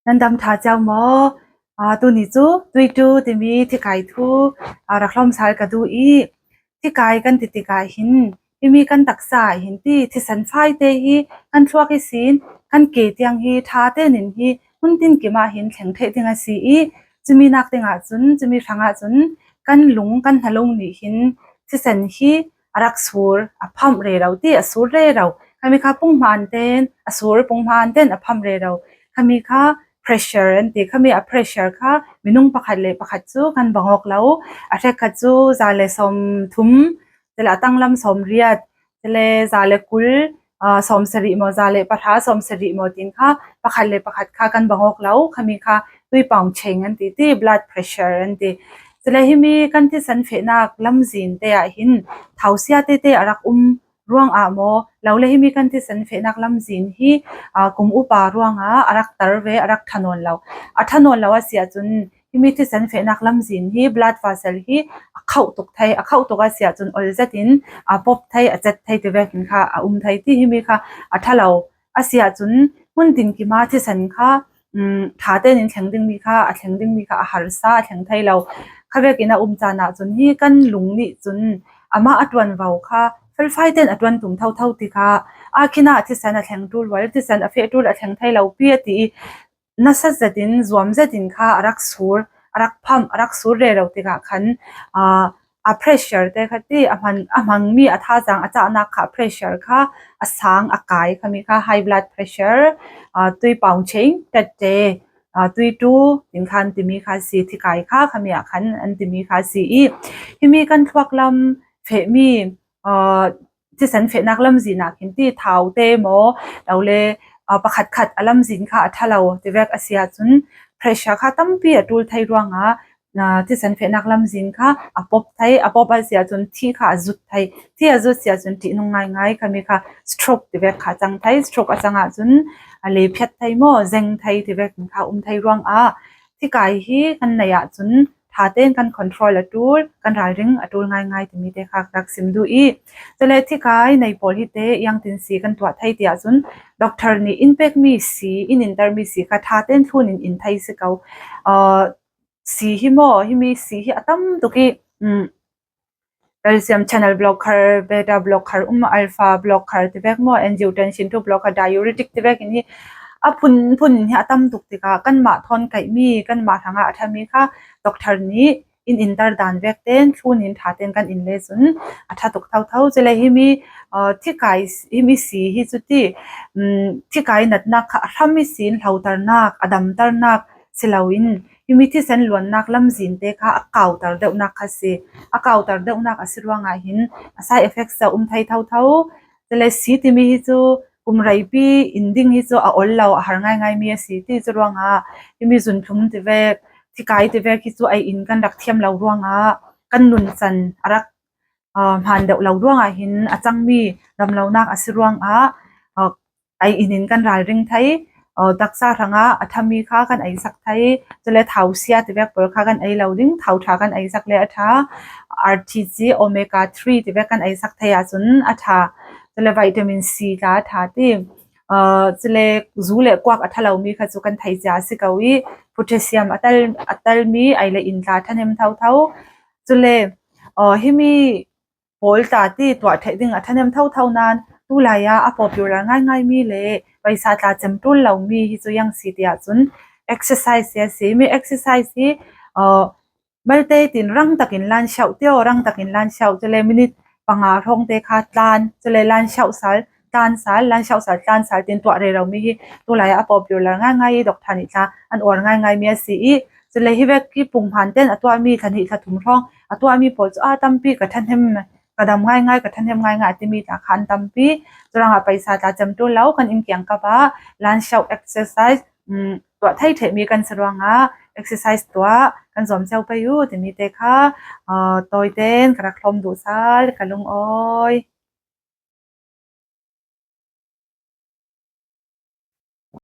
นันดำท่าเจ้าหมอตัวนี้จูตุยจูที่มีที่ไก่ทูรักล้อมสายกระดูอีที่ไก่กันติไก่หินที่มีกันตักสายหินที่สันไฟเตฮีกันชัวกิสินกันเกตยังฮีท่าเตนินฮีหุ่นตินกิมาหินแข็งเทติงาสีอีจะมีนักติงาจุนจะมีฟังอาจุนกันหลงกันทะลงนี่หินที่สันฮีรักสูรอภัมเรเราที่อสูรเรเราคำมีข้าปุ่งมันเต้นอสูรปุ่งมันเต้นอภัมเรเราคำมีข้า pressure อันที่เขามี pressure ค่ะมินุ่งประคัดเลยประคัดจูกันบังออกแล้วอาจจะคัดจูจะเลยสมทุ่มจะละตั้งลำสมเรียดจะเลยจะเลยกุลสมสริโมจะเลยประทาสมสริโมตินค่ะประคัดเลยประคัดค่ะกันบังออกแล้วเขามีค่ะตุยปองเชงอันที่ blood pressure อันที่จะเลยให้มีกันที่สันเฟนักลำziนเตะหินเท้าเสียเตะรักร่วงอาโมแล้วเลยให้มีกันที่สันเฟนักลำziนฮีกุมอุปาร่วงอารักตาร์เวอารักถนนเราถนนเราเสียจนที่มีที่สันเฟนักลำziนฮี blood vessel ฮีเข้าตกไทยเข้าตกเสียจนอลเจตินปบไทยเจ็ดไทยตัวเวกินค่ะไทยที่มีค่ะถ้าเราเสียจนมุ่นดินกิมาที่สันค่ะท้าเต้นแข่งดึงมีค่ะแข่งดึงมีค่ะหาร์ซาแข่งไทยเราข้าเวกินจานะจนฮีกันลุงนี่จนมาอัดวันเบาค่ะเฟลไฟเต้นอัดวันตุ่มเท่าที่ค่ะคินาที่สันแข่งดูไว้ที่สันเฟดูแข่งไทยเราเปียตีนัสจะดินรวมจะดินค่ะรักสูรรักพัมรักสูรเรื่องที่ค่ะขันpressure แต่ค่ะที่มันมีท่าจังอาจารย์นักค่ะ pressure ค่ะสังอากาศค่ะมีค่ะ high blood pressure ตุยปองเชงแต่เจตุยตูถึงขันที่มีค่ะสีที่ไก่ค่ะมีขันอันที่มีค่ะสีที่มีกันทวักลำเฟมีที่สันเฟนักลำจีนักเห็นที่เท้าเตโมเราเลยประคัดอลำจีนค่ะถ้าเราที่แวกอาเซียจน pressure ค่ะตั้มปีดูไทยรวงที่สันเฟนักลำziinค่ะปบไทยปบเสียจนที่ค่ะจุดไทยที่จุดเสียจนที่นุ่งง่ายค่ะมีค่ะ stroke ที่เวกค่ะจังไทย stroke จังจนอะไรเพียรไทยโม่เจงไทยที่เวกค่ะไทยรวงที่กายฮีกันในจนท่าเต้นกัน control ตูลกันรายรึงตูลง่ายที่มีแต่ค่ะรักซิมดูจะเลยที่กายในโพลิเตยังตินสีกันตัวไทยที่จนด็อกเตอร์นี่ impact มีสีอินเตอร์มีสีค่ะท่าเต้นทุนอินไทยสิเขาสีหิมหิมีสีหิตั้มตุกี้calcium channel blocker beta blocker alpha blocker ที่เบกโม angiotensin 2 blocker diuretic ที่เบกนี่พุ่นหิตั้มตุกติกากันมาทอนไก่มีกันมาทางทามีค่ะด็อกเตอร์นี้อินเตอร์ดานเวกเต้นทุนท่าเต้นกันเลซุนถ้าตกเท่าจะเลยหิมีที่ไก่หิมีสีหิจุดที่ไก่นักทำมีสีเหลาตร์นักอดัมตร์นักสิลาวินยูมิที่เซนล้วนนักลำziinเตค่ะอากาศตร์เดวนักค่ะสิอากาศตร์เดวนักสิรวงหินside effects จะไทยเท่าจะเลยสีที่มีจูไรปีอินดิ้งฮิจูออลเราหาง่ายมีสีที่จะรวงยูมิจุนทุ่มที่เวกที่ไกด์ที่เวกฮิจูไออินกันรักเทียมเรารวงกันนุนสันรักหันเดวเรารวงหินจังมีดำเรานักสิรวงไออินกันรายเร่งไทยดักษาทางทำมีค่ากันไอสักไทยจะเลยเท้าเสียที่เวกเปิดค่ากันไอเราดิ้งเท้าทากันไอสักเลยท่า RTG โอเมก้า3ที่เวกกันไอสักไทยจนท่าจะเลยวิตามินซีท่าที่จะเลยจูเล่กวักท่าเรามีค่ะจุกันไทยจ้าสิกาวีโพแทสเซียมอัตลมีไอเลยอินท่าท่านเห็นเท่าจะเลยให้มีโพลท่าที่ตัวไทยดิ้งท่านเห็นเท่านั้นตุลายาป๊อปปูล่าง่ายมีเลยไปสาธารณจำตุลเรามีที่จะยังสิเดียจุน exercise เสียมี exercise บัลเตตินรังตักินลานเช้าเที่ยวรังตักินลานเช้าจะเลยมินิปังอาทงเตคาตลานจะเลยลานเช้าสายตานสายลานเช้าสายตานสายตินตัวเรามีตุลายาป๊อปปูล่าง่ายดอกทันิตาอันอ่อนง่ายมีสีจะเลยฮิเวกิปุ่งพันเต้นตัวมีทันิตาถุงทองตัวมีปอดตั้มปีกับท่านเห็นกระดำง่ายกับท่านเห็นง่ายที่มีจากขันตั้มปีจรังไปสาธารณจำตุลแล้วกันอินเกียงกับลานเช้า exercise ตัวไทยเทมีกันสรวงexercise ตัวกันสมเจ้าไปอยู่ที่มีเตค่ะตัวเต้นกระคลมดูซาลกันลงอ้อย